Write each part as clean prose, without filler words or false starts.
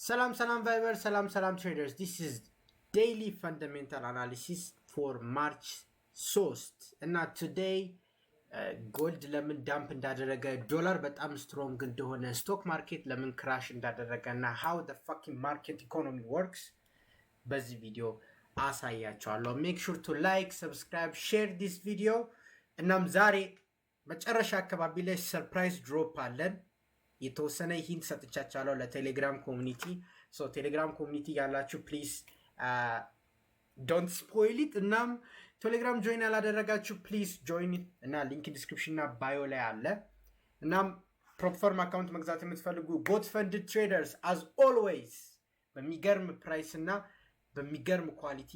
Salam Viber, salam traders. This is daily fundamental analysis for March 3 እና today ጎልድ ለምን ዳምፕ እንዳደረገ ዶላር በጣም ስትሮንግ እንደሆነ ስቶክ ማርኬት ለምን ክራሽ እንዳደረገ እና how the fucking market economy works በዚህ ቪዲዮ አሳያችኋለሁ። make sure to like, subscribe, share this video። እናም ዛሬ መጨረሻ አካባቢ ላይ ሰርፕራይዝ ድሮፕ አለን። የተወሰነ ሂንት ሰጥቻችኋለሁ ለቴሌግራም ኮሚኒቲ። ሶ ቴሌግራም ኮሚኒቲ ያላችሁ ፕሊዝ ዶንት ስፖይል ኢት። እናም ቴሌግራም ጆይን ያላደረጋችሁ ፕሊዝ ጆይን እና ሊንክ ዲስክሪፕሽን እና ባዮ ላይ አለ። እናም ፕሮፕፈርም አካውንት መግዛት የምትፈልጉ ጎት ፈንድ ትሬደርስ አዝ ኦልዌይስ በሚገርም ፕራይስ እና በሚገርም ኳሊቲ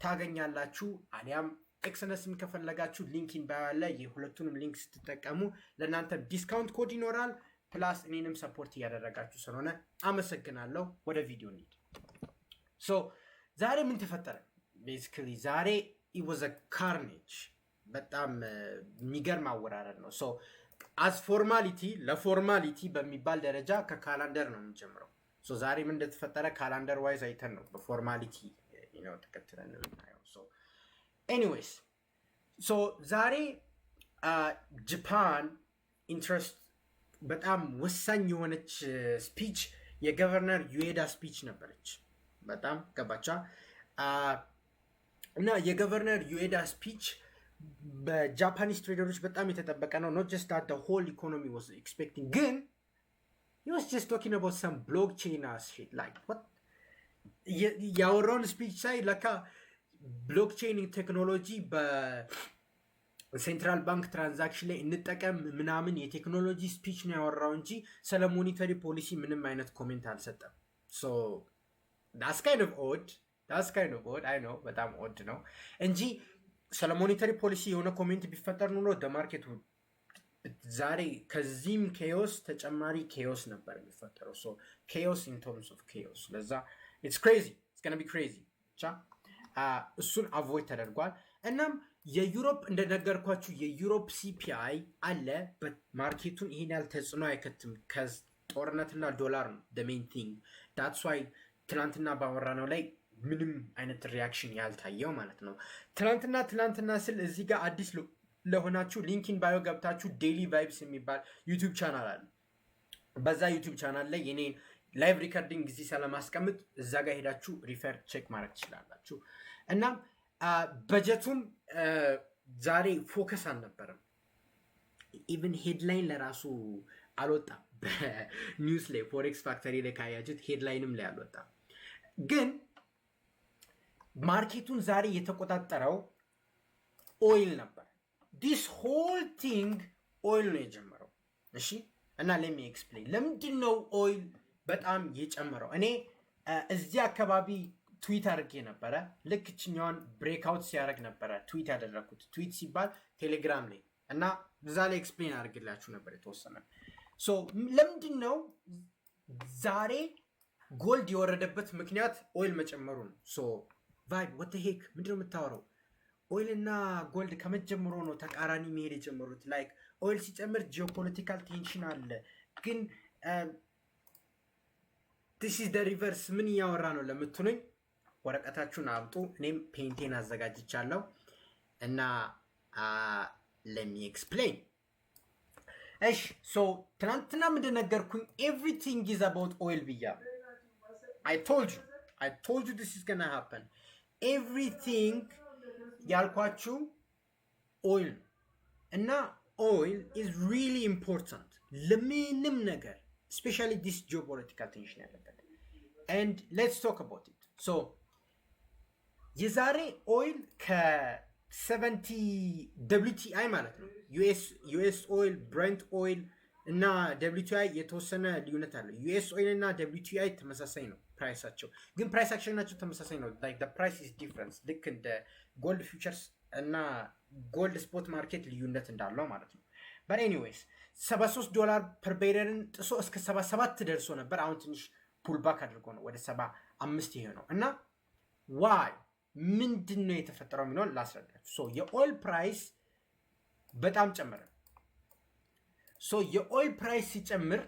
ታገኛላችሁ። አሊያም ኤክሰነስን ከፈለጋችሁ ሊንኪን ባዮ አለ። የሁለቱንም ሊንክ ስትጠቀሙ ለእናንተ ዲስካውንት ኮድ ይኖራል። ፕላስ እኔንም ሰፖርት እያደረጋችሁ ስለሆነ አመሰግናለሁ። ወደ ቪዲዮ እንሂድ። ሶ ዛሬ ምን ተፈጠረ? ቤሲካሊ ዛሬ it was a carnage። በጣም የሚገርም አወራረድ ነው። ሶ አዝ ፎርማሊቲ ለፎርማሊቲ በሚባል ደረጃ ከካላንደር ነው የምንጀምረው። ሶ ዛሬ ምን እንደተፈጠረ ካላንደር ዋይዝ አይተን ነው በፎርማሊቲ ተከትለን የምናየው። ሶ ኤኒዌይስ ዛሬ ጃፓን ኢንትረስት በጣም ወሳኝ የሆነች ስፒች የገቨርነር ዩኤዳ ስፒች ነበረች። በጣም ገባቻ እና የገቨርነር ዩኤዳ ስፒች በጃፓኒስ ትሬደሮች በጣም የተጠበቀ ነው። ኖት ጀስት ዳት the whole economy was expecting፣ ግን he was just talking about some blockchain shit like what ያወራውን ስፒች ሳይ ለካ ብሎክቼን ቴክኖሎጂ ሴንትራል ባንክ ትራንዛክሽን ላይ እንጠቀም ምናምን የቴክኖሎጂ ስፒች ነው ያወራው እንጂ ስለ ሞኔታሪ ፖሊሲ ምንም አይነት ኮሜንት አልሰጠም። ሶ that's kind of odd I know በጣም ኦድ ነው እንጂ ስለ ሞኔታሪ ፖሊሲ የሆነ ኮሜንት ቢፈጠር ኑሮ ደማርኬቱ ዛሬ ከዚህም ኬዮስ ተጨማሪ ኬዮስ ነበር የሚፈጠረው። ሶ ኬዮስ ኢን ተርምስ ኦፍ ኬዮስ ለዛ it's gonna be crazy ቻ እሱን አቮይድ ተደርጓል። እናም የዩሮፕ እንደነገርኳችሁ የዩሮፕ ሲፒአይ አለ ማርኬቱን ይሄን ያህል ተጽዕኖ አይከትም። ከጦርነትና ዶላር ነው the main thing that's why ትናንትና ባወራነው ላይ ምንም አይነት ሪያክሽን ያልታየው ማለት ነው። ትናንትና ስል እዚህ ጋር አዲስ ለሆናችሁ ሊንኪን ባዮ ገብታችሁ ዴይሊ ቫይብስ የሚባል ዩቲዩብ ቻናል አለ። በዛ ዩቲዩብ ቻናል ላይ የኔን ላይቭ ሪከርዲንግ ጊዜ ስለማስቀምጥ እዛ ጋር ሄዳችሁ ሪፈር ቼክ ማድረግ ትችላላችሁ። እና በጀቱም ዛሬ ፎከስ አልነበረም። ኢቭን ሄድላይን ለራሱ አልወጣም። በኒውስ ላይ ፎሬክስ ፋክተሪ ላይ ካያችሁት ሄድላይንም ላይ አልወጣም። ግን ማርኬቱን ዛሬ የተቆጣጠረው ኦይል ነበር። ዲስ ሆል ቲንግ ኦይል ነው የጀመረው። እሺ እና ሌት ሚ ኤክስፕሌን ለምንድን ነው ኦይል በጣም የጨመረው። እኔ እዚህ አካባቢ ትዊት አድርጌ ነበረ። ልክ እችኛዋን ብሬክአውት ሲያደርግ ነበረ ትዊት ያደረግኩት። ትዊት ሲባል ቴሌግራም ላይ እና እዛ ላይ ኤክስፕሌን አድርግላችሁ ነበር የተወሰነ። ሶ ለምንድን ነው ዛሬ ጎልድ የወረደበት ምክንያት ኦይል መጨመሩ ነው። ሶ ቫይብ what the heck ምንድነው የምታወራው? ኦይል እና ጎልድ ከመጀመሩ ነው ተቃራኒ መሄድ የጀመሩት። ላይክ ኦይል ሲጨምር ጂኦፖለቲካል ቴንሽን አለ፣ ግን this is the reverse። ምን እያወራ ነው ለምትሉኝ ወረቀታችሁን አምጡ። እኔም ፔንቴን አዘጋጅቻለሁ እና let me explain። እሺ ሶ ትናንትና ምንድን ነገርኩኝ? everything is about oil ብያ I told you this is gonna happen። everything ያልኳችሁ ኦይል እና ኦይል is really important ለምንም ነገር especially this geopolitical tension ያለበት and let's talk about it። so የዛሬ ኦይል ከ70 WTI ማለት ነው US ኦይል ብሬንት ኦይል እና WTI የተወሰነ ልዩነት አለው። US ኦይል እና WTI ተመሳሳይ ነው ፕራይሳቸው፣ ግን ፕራይስ አክሽናቸው ተመሳሳይ ነው። like the price is different ልክ እንደ ጎልድ ፊውቸርስ እና ጎልድ ስፖት ማርኬት ልዩነት እንዳለው ማለት ነው። but anyways $73 ፐር ቤረልን ጥሶ እስከ 77 ደርሶ ነበር። አሁን ትንሽ ፑልባክ አድርጎ ነው ወደ 75 ይሄ ነው። እና ዋይ ምንድነው የተፈጠረው የሚለውን ላስረዳችሁ። ሶ የኦይል ፕራይስ በጣም ጨመረ። ሶ የኦይል ፕራይስ ሲጨምር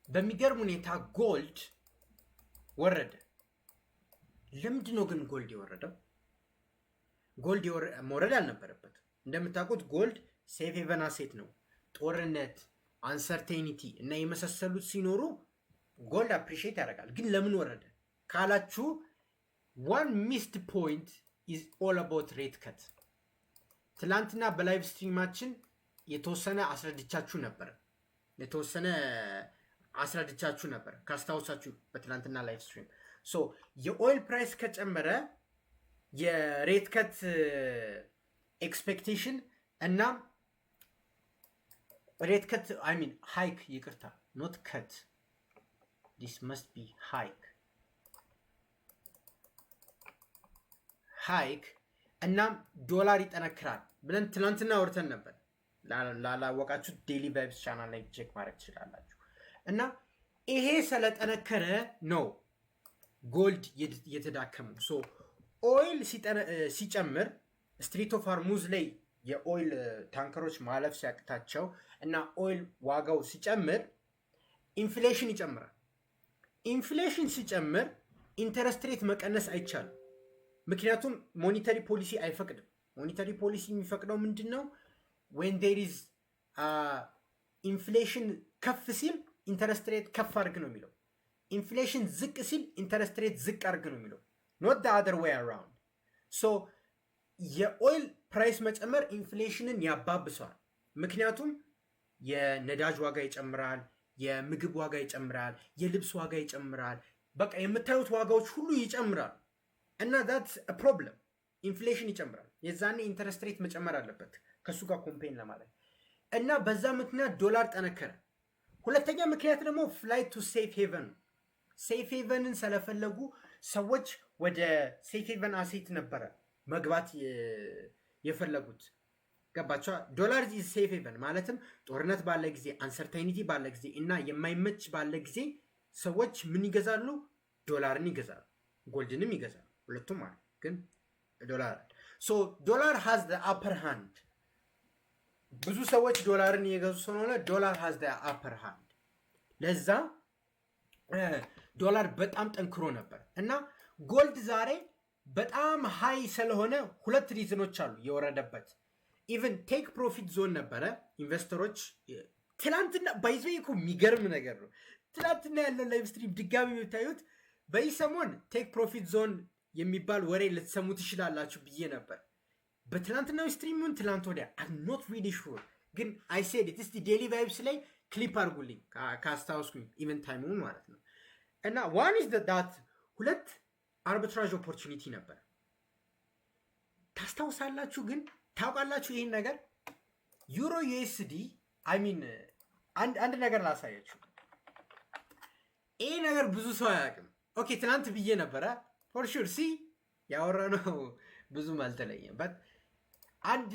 በሚገርም ሁኔታ ጎልድ ወረደ። ለምንድን ነው ግን ጎልድ የወረደው? ጎልድ መውረድ አልነበረበትም። እንደምታውቁት ጎልድ ሴፍ ሄቨን አሴት ነው። ጦርነት፣ አንሰርቴኒቲ እና የመሳሰሉት ሲኖሩ ጎልድ አፕሪሺየት ያደርጋል። ግን ለምን ወረደ ካላችሁ ዋን ሚስድ ፖይንት ኢዝ ኦል አባውት ሬት ከት። ትላንትና በላይቭ ስትሪማችን የተወሰነ አስረድቻችሁ ነበር ካስታውሳችሁ በትላንትና ላይቭ ስትሪም። ሶ የኦይል ፕራይስ ከጨመረ የሬት ከት ኤክስፔክቴሽን እና ሬት ከት አይ ሚን ሃይክ፣ ይቅርታ ኖት ከት ዲስ መስት ቢ ሃይክ እናም ዶላር ይጠነክራል ብለን ትናንትና ወርተን ነበር። ላላወቃችሁ ዴይሊ ቫይብስ ቻናል ላይ ቼክ ማድረግ ትችላላችሁ። እና ይሄ ስለጠነከረ ነው ጎልድ የተዳከመው። ሶ ኦይል ሲጨምር ስትሬት ኦፍ ሆርሙዝ ላይ የኦይል ታንከሮች ማለፍ ሲያቅታቸው እና ኦይል ዋጋው ሲጨምር ኢንፍሌሽን ይጨምራል። ኢንፍሌሽን ሲጨምር ኢንተረስት ሬት መቀነስ አይቻልም። ምክንያቱም ሞኔታሪ ፖሊሲ አይፈቅድም። ሞኔታሪ ፖሊሲ የሚፈቅደው ምንድን ነው? ዌን ዴር ኢዝ ኢንፍሌሽን ከፍ ሲል ኢንተረስት ሬት ከፍ አድርግ ነው የሚለው። ኢንፍሌሽን ዝቅ ሲል ኢንተረስት ሬት ዝቅ አድርግ ነው የሚለው። ኖት ዘ አዘር ዌይ አራውንድ። ሶ የኦይል ፕራይስ መጨመር ኢንፍሌሽንን ያባብሰዋል። ምክንያቱም የነዳጅ ዋጋ ይጨምራል፣ የምግብ ዋጋ ይጨምራል፣ የልብስ ዋጋ ይጨምራል። በቃ የምታዩት ዋጋዎች ሁሉ ይጨምራል እና ዛትስ ፕሮብለም። ኢንፍሌሽን ይጨምራል። የዛኔ ኢንተረስት ሬት መጨመር አለበት ከሱ ጋር ኮምፔን ለማለት እና በዛ ምክንያት ዶላር ጠነከረ። ሁለተኛ ምክንያት ደግሞ ፍላይት ቱ ሴፍ ሄቨን። ሴፍ ሄቨንን ስለፈለጉ ሰዎች ወደ ሴፍ ሄቨን አሴት ነበረ መግባት የፈለጉት። ገባቸዋ? ዶላር ሴፍ ሄቨን ማለትም ጦርነት ባለ ጊዜ፣ አንሰርታይኒቲ ባለ ጊዜ እና የማይመች ባለ ጊዜ ሰዎች ምን ይገዛሉ? ዶላርን ይገዛሉ፣ ጎልድንም ይገዛሉ። ሁለቱም አለ፣ ግን ዶላር ሶ ዶላር ሃዝ ዘ አፐር ሃንድ። ብዙ ሰዎች ዶላርን እየገዙ ስለሆነ ዶላር ሃዝ ዘ አፐር ሃንድ። ለዛ ዶላር በጣም ጠንክሮ ነበር እና ጎልድ ዛሬ በጣም ሃይ ስለሆነ ሁለት ሪዝኖች አሉ የወረደበት። ኢቨን ቴክ ፕሮፊት ዞን ነበረ። ኢንቨስተሮች ትላንትና ባይዞ እኮ የሚገርም ነገር ነው። ትላንትና ያለው ላይቭ ስትሪም ድጋሚ የምታዩት በዚህ ሰሞን ቴክ ፕሮፊት ዞን የሚባል ወሬ ልትሰሙ ትችላላችሁ ብዬ ነበር በትላንትናው ስትሪሙን። ትላንት ወዲያ አም ኖት ሪሊ ሹር ግን አይ ሴድ ኢት። እስቲ ዴይሊ ቫይብስ ላይ ክሊፕ አድርጉልኝ ካስታውስኩኝ፣ ኢቨን ታይሙን ማለት ነው። እና ዋን ኢዝ ዳት ሁለት አርቢትራጅ ኦፖርቹኒቲ ነበር። ታስታውሳላችሁ? ግን ታውቃላችሁ ይህን ነገር ዩሮ ዩኤስዲ አይ ሚን አንድ ነገር ላሳያችሁ። ይህ ነገር ብዙ ሰው አያውቅም። ኦኬ ትናንት ብዬ ነበረ ፎር ሹር ሲ ያወራነው ብዙም አልተለየም። በት አንድ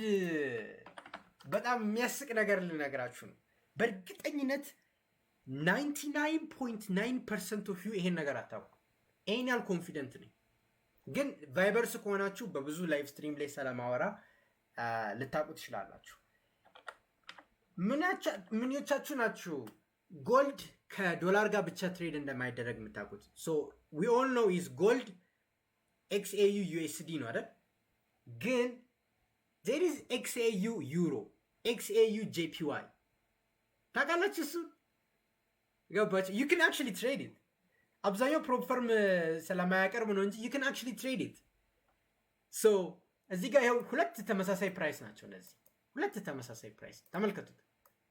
በጣም የሚያስቅ ነገር ልነግራችሁ ነው። በእርግጠኝነት 99.9% ኦፍ ዩ ይሄን ነገር አታውቁ። ይሄን ያህል ኮንፊደንት ነኝ። ግን ቫይበርስ ከሆናችሁ በብዙ ላይቭ ስትሪም ላይ ስለማወራ ልታውቁ ትችላላችሁ። ምንዮቻችሁ ናችሁ ጎልድ ከዶላር ጋር ብቻ ትሬድ እንደማይደረግ የምታውቁት? ሶ ዊ ኦል ኖው ኢዝ ጎልድ ኤክስኤዩ ዩኤስዲ ነው አይደል? ግን ዜር ኢዝ ኤክስኤዩ ዩሮ፣ ኤክስኤዩ ጄፒዋይ ታውቃላችሁ? እሱ ገባችሁ? ዩ ካን አክቹዋሊ ትሬድ ኢት። አብዛኛው ፕሮፈርም ስለማያቀርብ ነው እንጂ ዩ ካን አክቹዋሊ ትሬድ ኢት። ሶ እዚህ ጋር ይኸው ሁለት ተመሳሳይ ፕራይስ ናቸው። እነዚህ ሁለት ተመሳሳይ ፕራይስ ተመልከቱት።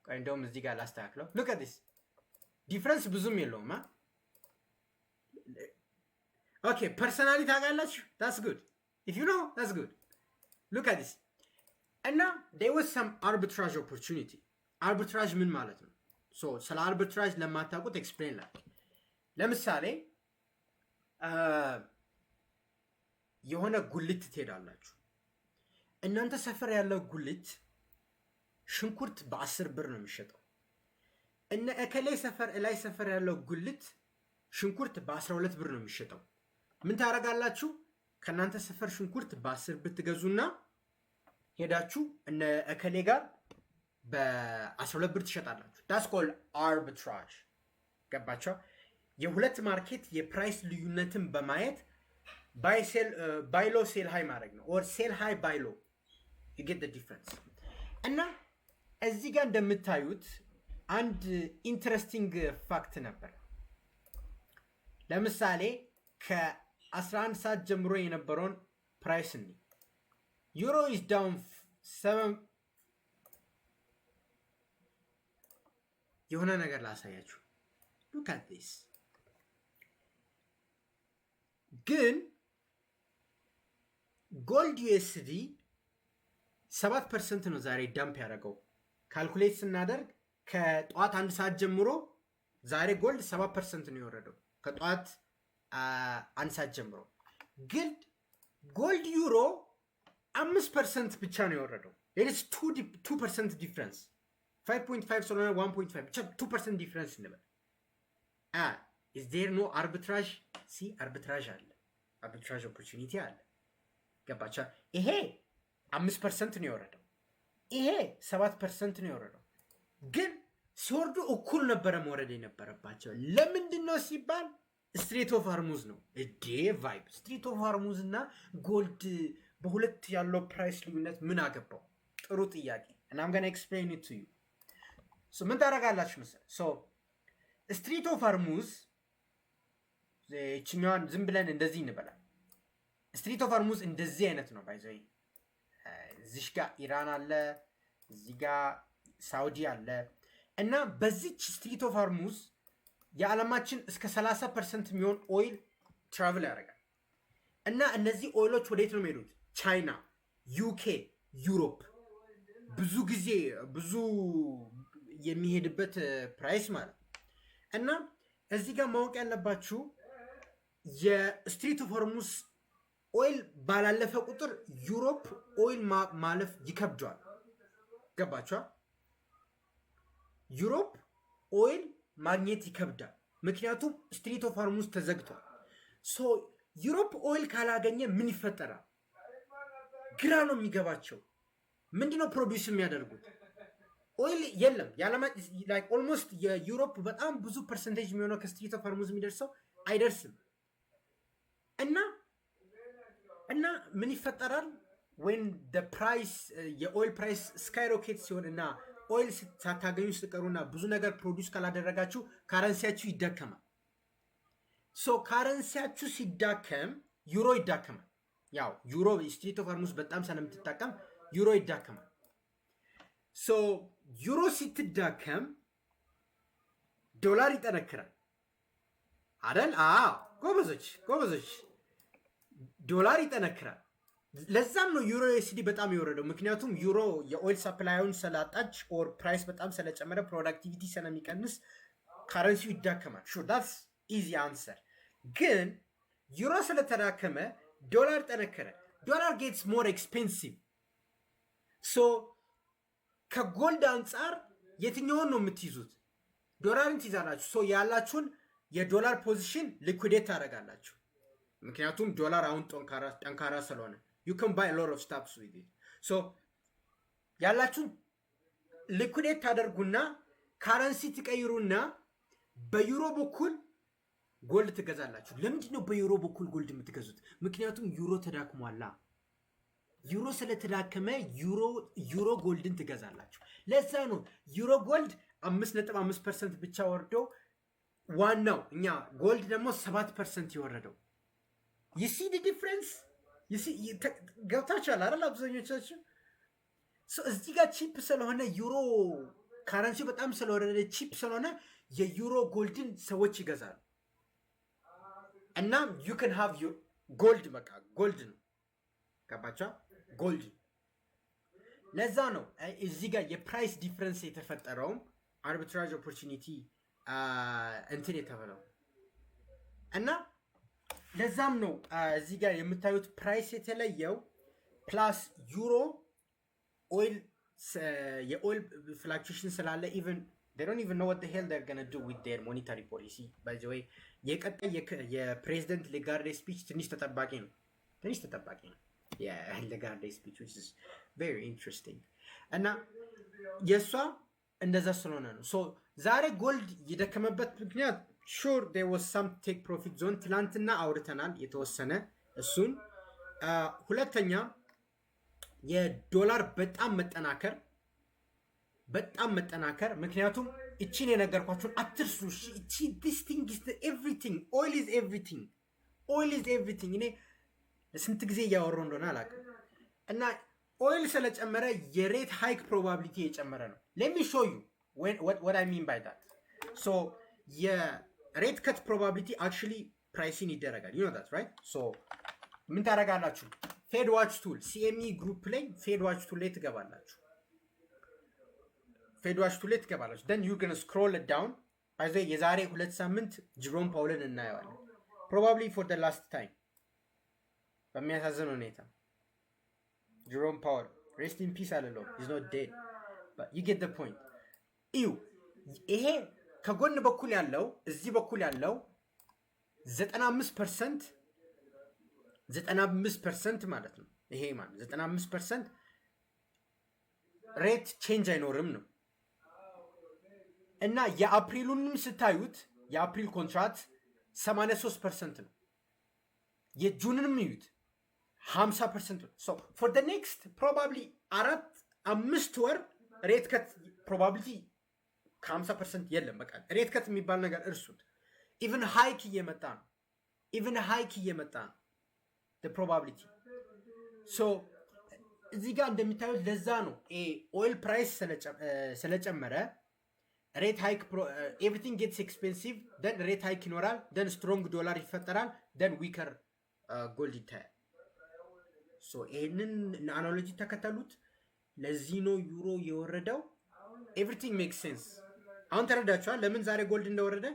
ቆይ እንደውም እዚህ ጋር ላስተካክለው። ሉክ አት ዲስ ዲፍረንስ ብዙም የለውም። ኦኬ ፐርሰናሊ ታውቃላችሁ? ታስ ጉድ ኢፍ ዩ ኖ ታስ ጉድ። ሉክ አት ዲስ እና ዴር ዋዝ ሰም አርቢትራጅ ኦፖርቹኒቲ። አርቢትራጅ ምን ማለት ነው? ሶ ስለ አርቢትራጅ ለማታውቁት ኤክስፕሌን ላድርግ። ለምሳሌ የሆነ ጉልት ትሄዳላችሁ። እናንተ ሰፈር ያለው ጉልት ሽንኩርት በ10 ብር ነው የሚሸጠው። እነ እከላይ ሰፈር ላይ ሰፈር ያለው ጉልት ሽንኩርት በ12 ብር ነው የሚሸጠው። ምን ታደርጋላችሁ? ከእናንተ ሰፈር ሽንኩርት በ10 ብር ትገዙና ሄዳችሁ እነ እከሌ ጋር በ12 ብር ትሸጣላችሁ። ዳስ ኮልድ አርቢትራጅ። ገባችሁ? የሁለት ማርኬት የፕራይስ ልዩነትን በማየት ባይ ሎ ሴል ሃይ ማድረግ ነው ኦር ሴል ሃይ ባይ ሎ you get the difference እና እዚህ ጋር እንደምታዩት አንድ ኢንትረስቲንግ ፋክት ነበር። ለምሳሌ ከ11 ሰዓት ጀምሮ የነበረውን ፕራይስ ነው ዩሮ is down 7 የሆነ ነገር ላሳያችሁ look at this ግን ጎልድ ዩኤስዲ 7% ነው ዛሬ ዳምፕ ያደረገው። ካልኩሌት ስናደርግ ከጠዋት 1 ሰዓት ጀምሮ ዛሬ ጎልድ 7% ነው የወረደው ከጠዋት 1 ሰዓት ጀምሮ። ግን ጎልድ ዩሮ 5% ብቻ ነው የወረደው። it is 2% difference 5.5 ስለሆነ 1.5 ብቻ 2% difference እንበል። is there no arbitrage? see arbitrage አለ arbitrage opportunity አለ። ገባቻ? ይሄ 5% ነው የወረደው፣ ይሄ 7% ነው የወረደው። ግን ሲወርዱ እኩል ነበረ መውረድ የነበረባቸው። ለምንድን ነው ሲባል ስትሬት ኦፍ ሃርሙዝ ነው እዴ ቫይብ። ስትሬት ኦፍ ሃርሙዝ እና ጎልድ በሁለት ያለው ፕራይስ ልዩነት ምን አገባው? ጥሩ ጥያቄ እና I'm going to explain it to you. so ምን ታደርጋላችሁ መሰለህ? so ስትሬት ኦፍ ሃርሙዝ እቺኛዋን ዝም ብለን እንደዚህ እንበላል። ስትሬት ኦፍ ሃርሙዝ እንደዚህ አይነት ነው ባይዘይ። እዚህ ጋር ኢራን አለ፣ እዚህ ጋር ሳውዲ አለ እና በዚህ ስትሬት ኦፍ ሃርሙዝ የዓለማችን እስከ 30% የሚሆን ኦይል ትራቨል ያደርጋል። እና እነዚህ ኦይሎች ወዴት ነው የሚሄዱት? ቻይና፣ ዩኬ፣ ዩሮፕ ብዙ የሚሄድበት ፕራይስ ማለት እና እዚህ ጋር ማወቅ ያለባችሁ የስትሬት ኦፍ ሃርሙዝ ኦይል ባላለፈ ቁጥር ዩሮፕ ኦይል ማለፍ ይከብደዋል። ገባችኋ? ዩሮፕ ኦይል ማግኘት ይከብዳል፣ ምክንያቱም ስትሬት ኦፍ ሃርሙዝ ተዘግቷል። ሶ ዩሮፕ ኦይል ካላገኘ ምን ይፈጠራል? ግራ ነው የሚገባቸው። ምንድነው ፕሮዲውስ የሚያደርጉት? ኦይል የለም። ላይክ ኦልሞስት የዩሮፕ በጣም ብዙ ፐርሰንቴጅ የሚሆነው ከስትሬት ኦፍ ሃርሙዝ የሚደርሰው አይደርስም። እና ምን ይፈጠራል? when the price የኦይል ፕራይስ ስካይሮኬት ሲሆን እና ኦይል ሳታገኙ ስትቀሩና ብዙ ነገር ፕሮዲውስ ካላደረጋችሁ ካረንሲያችሁ ይዳከማል። ሶ ካረንሲያችሁ ሲዳከም ዩሮ ይዳከማል። ያው ዩሮ ስትሬት ኦፍ ሃርሙዝ በጣም ስለምትጠቀም ዩሮ ይዳከማል። ሶ ዩሮ ሲትዳከም ዶላር ይጠነክራል አይደል? ጎበዞች ዶላር ይጠነክራል። ለዛም ነው ዩሮ ዩኤስዲ በጣም የወረደው። ምክንያቱም ዩሮ የኦይል ሰፕላዩን ስላጣች ኦር ፕራይስ በጣም ስለጨመረ ፕሮዳክቲቪቲ ስለሚቀንስ ካረንሲው ይዳከማል። ሹር ዳትስ ኢዚ አንሰር። ግን ዩሮ ስለተዳከመ ዶላር ጠነከረ። ዶላር ጌትስ ሞር ኤክስፔንሲቭ። ሶ ከጎልድ አንጻር የትኛውን ነው የምትይዙት? ዶላርን ትይዛላችሁ። ሶ ያላችሁን የዶላር ፖዚሽን ሊኩዊዴት ታደርጋላችሁ። ምክንያቱም ዶላር አሁን ጠንካራ ስለሆነ you can buy a lot of stuff with it. so ያላችሁን ሊኩዊዴት ታደርጉና ካረንሲ ትቀይሩና በዩሮ በኩል ጎልድ ትገዛላችሁ። ለምንድን ነው በዩሮ በኩል ጎልድ የምትገዙት? ምክንያቱም ዩሮ ተዳክሟላ። ዩሮ ስለተዳከመ ዩሮ ጎልድን ትገዛላችሁ። ለዛ ነው ዩሮ ጎልድ 5.5% ብቻ ወርዶ ዋናው እኛ ጎልድ ደግሞ 7% የወረደው። you see the difference? ገብታችኋል አይደል? አብዛኞቻችሁ እዚህ ጋር ቺፕ ስለሆነ ዩሮ ካረንሲው በጣም ስለወረደ ቺፕ ስለሆነ የዩሮ ጎልድን ሰዎች ይገዛሉ። እና you can have your gold በቃ ጎልድ ነው። ገባችኋ? ጎልድ። ለዛ ነው እዚህ ጋር የፕራይስ ዲፍረንስ የተፈጠረውም አርቢትራጅ ኦፖርቹኒቲ እንትን የተባለው እና ለዛም ነው እዚህ ጋር የምታዩት ፕራይስ የተለየው። ፕላስ ዩሮ ኦይል የኦይል ፍላክቹዌሽን ስላለ ኢቨን they don't even know what the hell they're going to do with their monetary policy. by the way የቀጣይ የፕሬዚደንት ሌጋርዴ ስፒች ትንሽ ተጠባቂ ነው። ሌጋርዴ ስፒች which is very interesting እና የሷ እንደዛ ስለሆነ ነው። ሶ ዛሬ ጎልድ የደከመበት ምክንያት ሹር ዴር ዋዝ ሳም ቴክ ፕሮፊት ዞን ትላንትና አውርተናል የተወሰነ እሱን። ሁለተኛ የዶላር በጣም መጠናከር ምክንያቱም እቺን የነገርኳችሁን አትርሱ። እቺ this thing is everything, oil is everything እኔ ለስንት ጊዜ እያወራሁ እንደሆነ አላውቅም። እና ኦይል ስለጨመረ የሬት ሃይክ ፕሮባቢሊቲ የጨመረ ነው። let me show you what I mean by that. so የሬት ከት ፕሮባቢሊቲ actually ፕራይሲን ይደረጋል, you know that right? so ምን ታደርጋላችሁ? ፌድ ዋች ቱል CME ግሩፕ ላይ ፌድ ዋች ቱል ላይ ትገባላችሁ። then you can scroll it down. አይዞ የዛሬ 2 ሳምንት ጀሮም ፓውልን እናየዋለን probably for the last time በሚያሳዝን ሁኔታ። ጀሮም ፓውል rest in peace አለለው, he's not dead but you get the point. ይሄ ከጎን በኩል ያለው እዚህ በኩል ያለው 95% ማለት ነው። ይሄ ማለት 95% ሬት ቼንጅ አይኖርም ነው። እና የአፕሪሉንም ስታዩት የአፕሪል ኮንትራክት 83% ነው። የጁንንም ይዩት 50% ነው። so for the next probably 4-5 ወር ሬት ከት ፕሮባቢሊቲ ከ50% የለም። በቃ ሬት ከት የሚባል ነገር እርሱት። ኢቭን ሃይክ እየመጣ ነው the probability. so እዚህ ጋር እንደምታዩት ለዛ ነው ኦይል ፕራይስ ስለጨመረ ሬት ሃይክ everything gets expensive, then ሬት ሃይክ ይኖራል, then strong ዶላር ይፈጠራል, then weaker gold ይታያል። so ይሄንን አናሎጂ ተከተሉት። ለዚህ ነው ዩሮ የወረደው። everything makes sense። አሁን ተረዳችኋል ለምን ዛሬ ጎልድ እንደወረደ?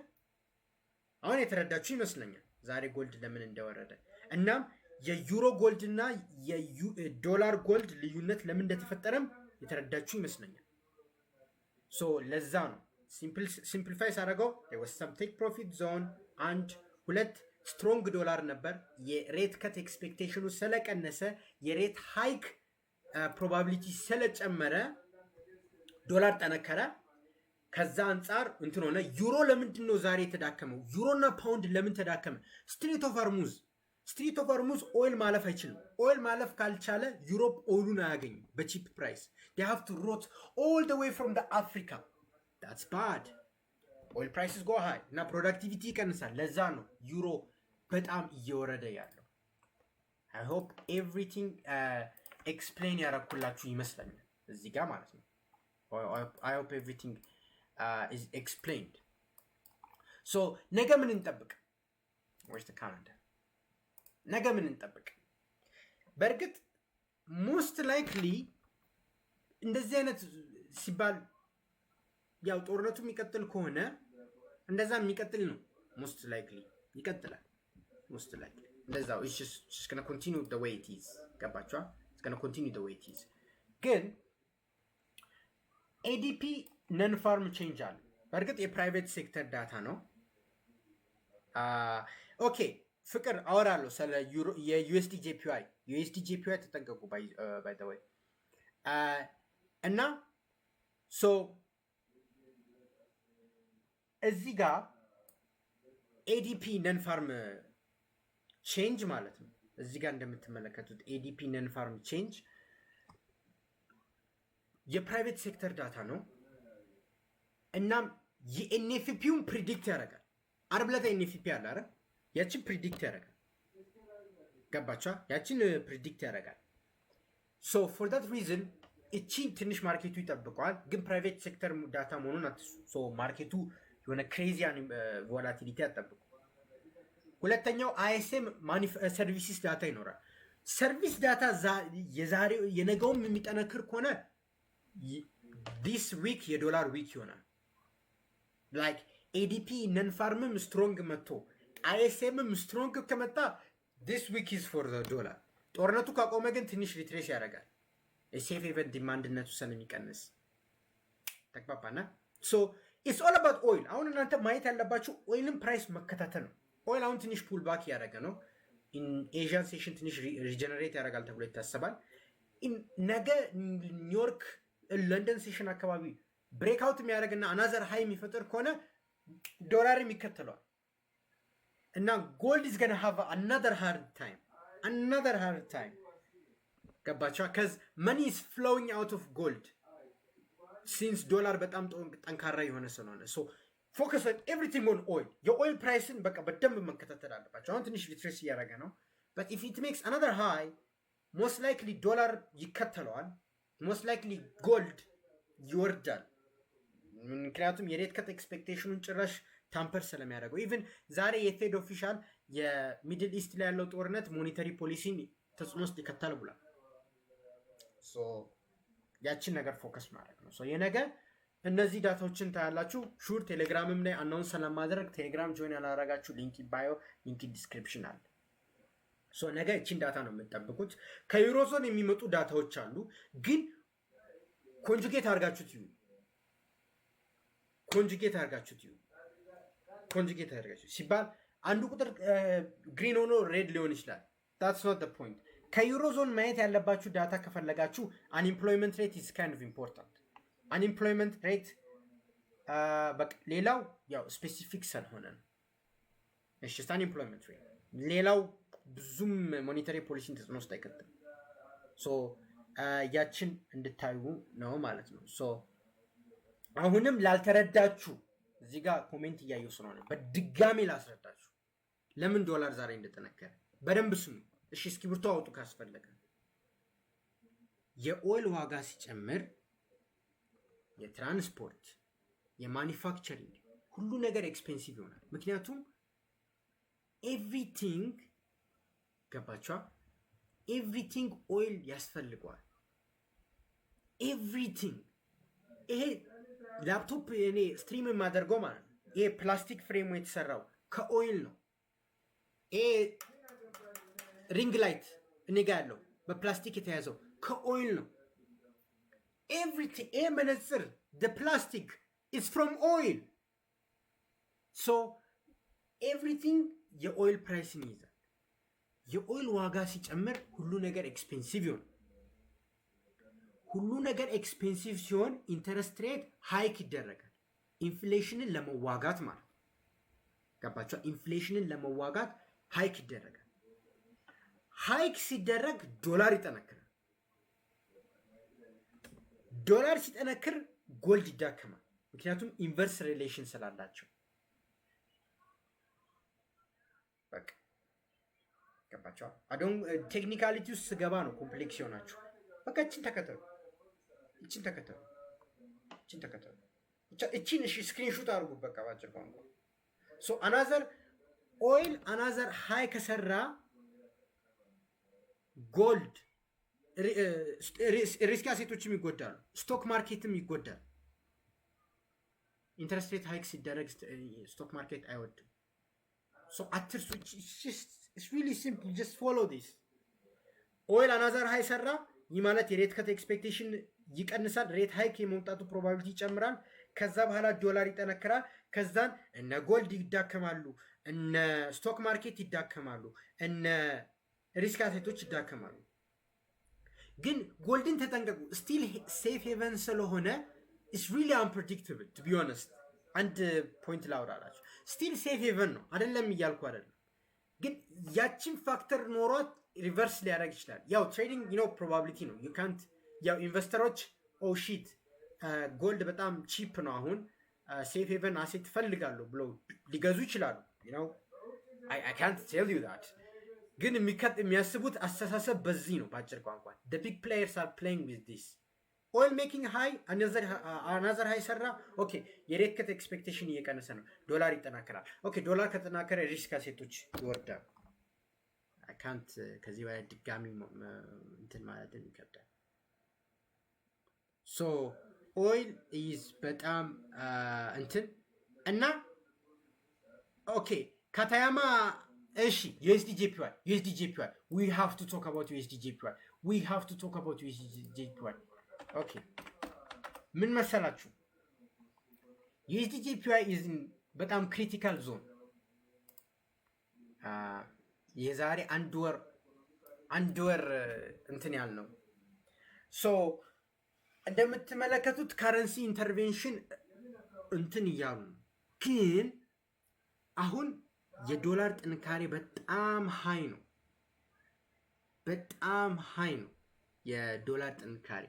አሁን የተረዳችሁ ይመስለኛል ዛሬ ጎልድ ለምን እንደወረደ። እናም የዩሮ ጎልድ እና የዶላር ጎልድ ልዩነት ለምን እንደተፈጠረም የተረዳችሁ ይመስለኛል። ሶ ለዛ ነው ሲምፕሊፋይ ሳደርገው there was some take profit zone and 2 ስትሮንግ ዶላር ነበር። የሬት ከት ኤክስፔክቴሽኑ ስለቀነሰ የሬት ሃይክ ፕሮባቢሊቲ ስለጨመረ ዶላር ጠነከረ። ከዛ አንጻር እንትን ሆነ። ዩሮ ለምንድን ነው ዛሬ የተዳከመው? ዩሮና ፓውንድ ለምን ተዳከመ? ስትሬት ኦፍ ሆርሙዝ ኦይል ማለፍ አይችልም። ኦይል ማለፍ ካልቻለ ዩሮፕ ኦይሉን አያገኝም በቺፕ ፕራይስ። they have to route all the way from the Africa. that's bad. oil prices go high እና ፕሮዳክቲቪቲ ይቀንሳል። ለዛ ነው ዩሮ በጣም እየወረደ ያለው። I hope everything explain ያረኩላችሁ ይመስለኛል እዚህ ጋር ማለት ነው። I hope everything is explained. so ነገ ምን እንጠብቅ? where's the calendar? ነገ ምን እንጠብቅ? በእርግጥ most likely እንደዚህ አይነት ሲባል ያው ጦርነቱ የሚቀጥል ከሆነ እንደዛ የሚቀጥል ነው። most likely ይቀጥላል። most likely እንደዛው it's just going to continue the way it is። ገባችኋ? it's going to continue the way it is። ግን ADP ነን ፋርም ቼንጅ አለ። በእርግጥ የፕራይቬት ሴክተር ዳታ ነው። ኦኬ ፍቅር አወራለሁ ስለ የዩኤስዲ ጄፒዋይ ተጠንቀቁ ባይ ዘ ወይ። እና ሶ እዚህ ጋር ኤዲፒ ነን ፋርም ቼንጅ ማለት ነው። እዚህ ጋር እንደምትመለከቱት ኤዲፒ ነን ፋርም ቼንጅ የፕራይቬት ሴክተር ዳታ ነው። እናም የኤንኤፍፒውን ፕሪዲክት ያደርጋል። አርብ ዕለት ኤንኤፍፒ አለ አይደል? ያችን ፕሪዲክት ያደርጋል። ገባችኋ? ያችን ፕሪዲክት ያደርጋል። ሶ ፎር ዳት ሪዝን እቺ ትንሽ ማርኬቱ ይጠብቀዋል። ግን ፕራይቬት ሴክተር ዳታ መሆኑን አትሱ። ሶ ማርኬቱ የሆነ ክሬዚያን ቮላቲሊቲ አጠብቁ። ሁለተኛው አይኤስኤም ሰርቪስስ ዳታ ይኖራል። ሰርቪስ ዳታ የዛሬው የነገውም የሚጠነክር ከሆነ ዲስ ዊክ የዶላር ዊክ ይሆናል። ላይክ ኤዲፒ ነን ፋርምም ስትሮንግ መጥቶ አይኤስኤምም ስትሮንግ ከመጣ ዲስ ዊክ ኢዝ ፎር ዘ ዶላር። ጦርነቱ ካቆመ ግን ትንሽ ሪትሬስ ያደርጋል። የሴፍ ኤቨንት ዲማንድነቱ ስለሚቀንስ ተግባባና። ሶ ኢትስ ኦል አባውት ኦይል። አሁን እናንተ ማየት ያለባችሁ ኦይልን ፕራይስ መከታተል ነው። ኦይል አሁን ትንሽ ፑል ባክ ያደረገ ነው። ኤዥያን ሴሽን ትንሽ ሪጀነሬት ያደርጋል ተብሎ ይታሰባል። ነገ ኒውዮርክ ለንደን ሴሽን አካባቢ ብሬክአውት የሚያደርግና አናዘር ሃይ የሚፈጥር ከሆነ ዶላር የሚከተለዋል እና ጎልድ is gonna have another hard time ገባቻ cuz money is flowing out of gold since ዶላር በጣም ጠንካራ የሆነ ስለሆነ so focus on everything on oil የኦይል ፕራይስን በቃ በደንብ መከታተል አለባቸው አሁን ትንሽ ሪትሬስ እያደረገ ነው but if it makes another high most likely ዶላር ይከተለዋል most likely gold ይወርዳል ምክንያቱም የሬት ከት ኤክስፔክቴሽኑን ጭራሽ ታምፐር ስለሚያደርገው ኢቭን ዛሬ የፌድ ኦፊሻል የሚድል ኢስት ላይ ያለው ጦርነት ሞኔታሪ ፖሊሲን ተጽዕኖ ውስጥ ይከታል ብሏል ሶ ያችን ነገር ፎከስ ማድረግ ነው ሶ የነገ እነዚህ ዳታዎችን ታያላችሁ ሹር ቴሌግራምም ላይ አናውንስ ስለማድረግ ቴሌግራም ጆይን ያላረጋችሁ ሊንክ ባዮ ሊንክ ዲስክሪፕሽን አለ ሶ ነገ እቺን ዳታ ነው የምትጠብቁት ከዩሮዞን የሚመጡ ዳታዎች አሉ ግን ኮንጁጌት አድርጋችሁት ይሁን ኮንጁጌት አድርጋችሁ ሲባል አንዱ ቁጥር ግሪን ሆኖ ሬድ ሊሆን ይችላል that's not the point ከዩሮዞን ማየት ያለባችሁ ዳታ ከፈለጋችሁ unemployment rate is kind of important unemployment rate በቃ ሌላው ያው ስፔሲፊክ ስለሆነ ነው እሺ unemployment rate ሌላው ብዙም ሞኔታሪ ፖሊሲን ተጽዕኖ ውስጥ አይከተም ሶ ያችን እንድታዩ ነው ማለት ነው ሶ አሁንም ላልተረዳችሁ እዚህ ጋር ኮሜንት እያየሁ ስለሆነ በድጋሚ ላስረዳችሁ ለምን ዶላር ዛሬ እንደተነከረ በደንብ ስሙ እሺ እስክሪብቶ አውጡ ካስፈለገ የኦይል ዋጋ ሲጨምር የትራንስፖርት የማኒፋክቸሪንግ ሁሉ ነገር ኤክስፔንሲቭ ይሆናል ምክንያቱም ኤቭሪቲንግ ገባችኋ ኤቭሪቲንግ ኦይል ያስፈልገዋል ኤቭሪቲንግ ይሄ ላፕቶፕ እኔ ስትሪም የማደርገው ማለት ነው ይሄ ፕላስቲክ ፍሬሙ የተሰራው ከኦይል ነው ይሄ ሪንግ ላይት እኔ ጋር ያለው በፕላስቲክ የተያዘው ከኦይል ነው ኤቭሪቲንግ ይሄ መነጽር the plastic is from oil so everything የኦይል ፕራይስን ይይዛል የኦይል ዋጋ ሲጨምር ሁሉ ነገር ኤክስፔንሲቭ ይሆናል ሁሉ ነገር ኤክስፔንሲቭ ሲሆን ኢንተረስት ሬት ሃይክ ይደረጋል ኢንፍሌሽንን ለመዋጋት ማለት ገባችሁ ኢንፍሌሽንን ለመዋጋት ሃይክ ይደረጋል ሃይክ ሲደረግ ዶላር ይጠነክራል ዶላር ሲጠነክር ጎልድ ይዳከማል ምክንያቱም ኢንቨርስ ሪሌሽን ስላላቸው በቃ ገባችሁ አዶን ቴክኒካሊቲ ውስጥ ስገባ ነው ኮምፕሌክስ ይሆናችሁ በቃ እቺን ተከተሉ እቺን እሺ ስክሪንሾት አድርጉ በቃ ባጭር ቋንቋ ሶ አናዘር ኦይል አናዘር ሃይ ከሰራ ጎልድ ሪስክ አሴቶችም ይጎዳሉ ስቶክ ማርኬትም ይጎዳል ኢንተረስት ሬት ሃይክ ሲደረግ ስቶክ ማርኬት አይወድም ሶ አትርሱ it's really simple just follow this ኦይል አናዘር ሃይ ሰራ ይህ ማለት የሬት ከት ኤክስፔክቴሽን ይቀንሳል ሬት ሃይክ የመምጣቱ ፕሮባቢሊቲ ይጨምራል ከዛ በኋላ ዶላር ይጠነክራል ከዛን እነ ጎልድ ይዳከማሉ እነ ስቶክ ማርኬት ይዳከማሉ እነ ሪስክ አሴቶች ይዳከማሉ ግን ጎልድን ተጠንቀቁ ስቲል ሴፍ ሄቨን ስለሆነ it's really unpredictable to be honest አንድ ፖይንት ላውራላችሁ ስቲል ሴፍ ሄቨን ነው አይደለም እያልኩ አይደለም ግን ያቺን ፋክተር ኖሯት ሪቨርስ ሊያደርግ ይችላል ያው ትሬዲንግ ፕሮባቢሊቲ ነው you can't ያው ኢንቨስተሮች ኦ ሺት ጎልድ በጣም ቺፕ ነው አሁን ሴፍ ሄቨን አሴት ትፈልጋሉ ብሎ ሊገዙ ይችላሉ I can't tell you that ግን የሚያስቡት አስተሳሰብ በዚህ ነው ባጭር ቋንቋ the big players are playing with this oil making high another high ሰራ ኦኬ የሬት ከት ኤክስፔክቴሽን እየቀነሰ ነው ዶላር ይጠናከራል ኦኬ ዶላር ከተጠናከረ ሪስክ አሴቶች ይወርዳሉ I can't ከዚህ በላይ ድጋሚ እንትን ማለት ይከብዳል so oil is በጣም እንትን እና ኦኬ ካታያማ እሺ USDJPY we have to talk about USDJPY ኦኬ ምን መሰላችሁ USDJPY is in በጣም ክሪቲካል ዞን የዛሬ አንድ ወር እንትን ያልነው ሶ እንደምትመለከቱት ካረንሲ ኢንተርቬንሽን እንትን እያሉ ግን አሁን የዶላር ጥንካሬ በጣም ሃይ ነው። በጣም ሃይ ነው የዶላር ጥንካሬ።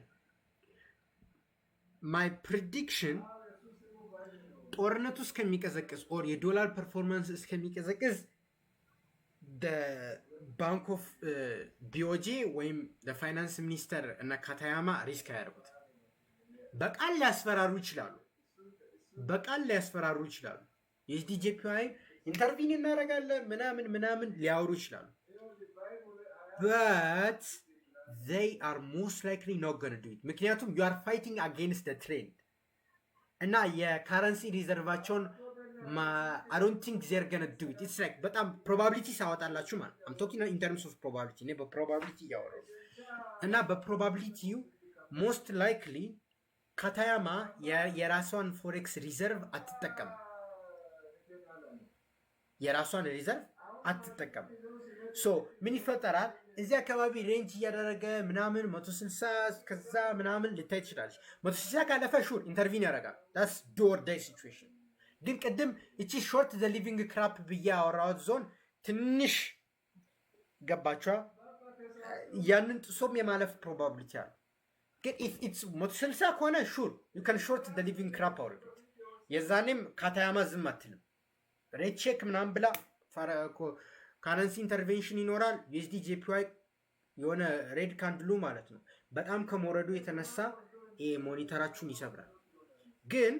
ማይ ፕሬዲክሽን ጦርነቱ እስከሚቀዘቅዝ ኦር የዶላር ፐርፎርማንስ እስከሚቀዘቅዝ ባንክ ኦፍ ቢኦጄ ወይም ለፋይናንስ ሚኒስተር እና ካታያማ ሪስክ አያደርጉት። በቃል ሊያስፈራሩ ይችላሉ። የኤስዲጄፒዋይ ኢንተርቪን እናደርጋለን ምናምን ሊያወሩ ይችላሉ። but they are most likely not gonna do it ምክንያቱም you are fighting against the trend እና የካረንሲ ሪዘርቫቸውን I don't think they're gonna do it. It's like በጣም ፕሮባቢሊቲ ሳወጣላችሁ ማለት I'm talking in terms of probability እኔ በፕሮባቢሊቲ እያወራሁ እና በፕሮባቢሊቲው most likely ካታያማ የራሷን ፎሬክስ ሪዘርቭ አትጠቀምም። ሶ ምን ይፈጠራል? እዚህ አካባቢ ሬንጅ እያደረገ ምናምን 160 ከዛ ምናምን ልታይ ትችላለች። 160 ካለፈ ሹር ኢንተርቪን ያደርጋል። ዳትስ ዱ ኦር ዳይ ሲቹዌሽን። ግን ቅድም እቺ ሾርት ዘ ሊቪንግ ክራፕ ብዬ ያወራሁት ዞን ትንሽ ገባችኋ? ያንን ጥሶም የማለፍ ፕሮባቢሊቲ አለ። ግን ኢፍ ኢትስ 160 ከሆነ ሹር ዩ ካን ሾርት ዘ ሊቪንግ ክራፕ አውርድ። የዛኔም ካታያማ ዝም አትልም። ሬት ቼክ ምናምን ብላ ካረንሲ ኢንተርቬንሽን ይኖራል። ዩኤስዲ ጄፒዋይ የሆነ ሬድ ካንድሉ ማለት ነው በጣም ከመውረዱ የተነሳ ሞኒተራችሁን ይሰብራል። ግን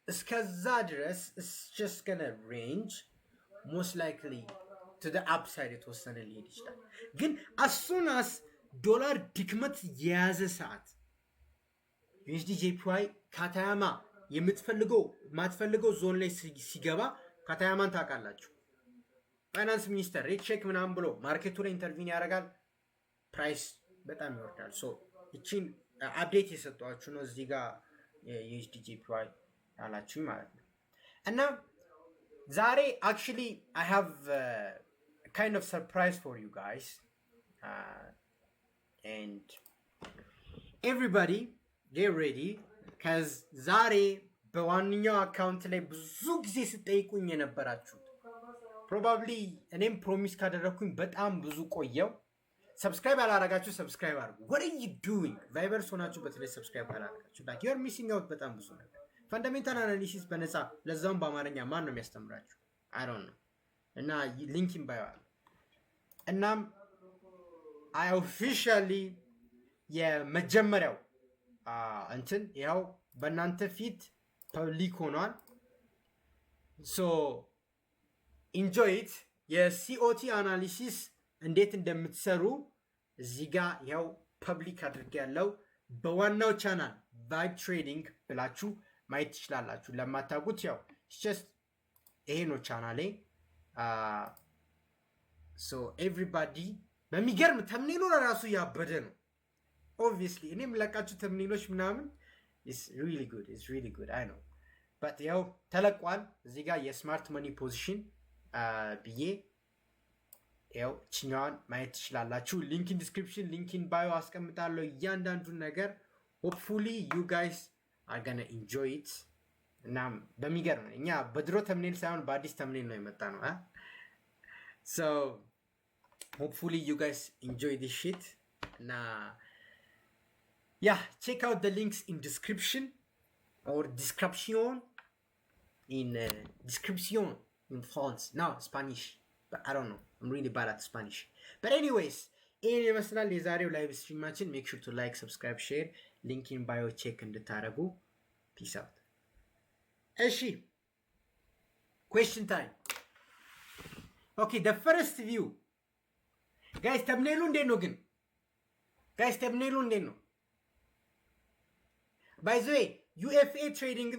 እስከዛ ድረስ it's just gonna range most likely to the upside የተወሰነ ሊሄድ ይችላል። ግን as soon as ዶላር ድክመት የያዘ ሰዓት ዩኤስዲ ጄፒዋይ ካታያማ የማትፈልገው ዞን ላይ ሲገባ ካታያማን ታውቃላችሁ። ፋይናንስ ሚኒስተር ሬት ቼክ ምናምን ብሎ ማርኬቱ ላይ ኢንተርቪን ያደርጋል። ፕራይስ በጣም ይወርዳል። ሶ እቺን አፕዴት የሰጧችሁ ነው እዚህ ጋር የዩኤስዲ ጄፒዋይ ያላችሁኝ ማለት ነው። እና ዛሬ actually I have kind of surprise for you guys and everybody get ready because ዛሬ በዋንኛው አካውንት ላይ ብዙ ጊዜ ስጠይቁኝ የነበራችሁት ፕሮባብሊ እኔም ፕሮሚስ ካደረኩኝ በጣም ብዙ ቆየው። ሰብስክራይብ ያላረጋችሁ ሰብስክራይብ አድርጉ። what are you doing ቫይበርስ ሆናችሁ በተለይ ሰብስክራይብ ያላረጋችሁ like you are missing out በጣም ብዙ ነገር። ፈንዳሜንታል አናሊሲስ በነፃ ለዛውም በአማርኛ ማን ነው የሚያስተምራችሁ? I don't know እና ሊንክ ኢንባይዋል እናም I officially የመጀመሪያው እንትን ያው በእናንተ ፊት ፐብሊክ ሆኗል። ሶ ኢንጆይ ኢት። የሲኦቲ አናሊሲስ እንዴት እንደምትሰሩ እዚህ ጋር ያው ፐብሊክ አድርጌያለሁ። በዋናው ቻናል ቫይብ ትሬዲንግ ብላችሁ ማየት ትችላላችሁ። ለማታውቁት ያው ጀስት ይሄ ነው ቻናሌ። ሶ ኤቭሪባዲ በሚገርም ተምኔሉ ራሱ ያበደ ነው። ኦብቪየስሊ እኔ የምለቃችሁ ተምኔሎች ምናምን it's really good I know but ያው ተለቋል። እዚህ ጋር የስማርት መኒ ፖዚሽን ብዬ ያው ችኛዋን ማየት ትችላላችሁ። ሊንክ ኢን ዲስክሪፕሽን ሊንክ ኢን ባዮ አስቀምጣለሁ እያንዳንዱን ነገር። hopefully you guys are gonna enjoy it እና በሚገርም እኛ በድሮ ተምኔል ሳይሆን በአዲስ ተምኔል ነው የመጣ ነው so hopefully you guys enjoy this shit እና yeah, check out the links in description or description in description in France. No, Spanish. But I don't know. I'm really bad at Spanish. But anyways, ይህን ይመስላል የዛሬው ላይቭ ስትሪማችን። make sure to like, subscribe, share. Link in bio check እንድታረጉ. Peace out. እሺ question time. Okay, the first view. Guys, ተምኔሉ እንዴት ነው ግን? Guys, ተምኔሉ እንዴት ነው? By the way, UFA trading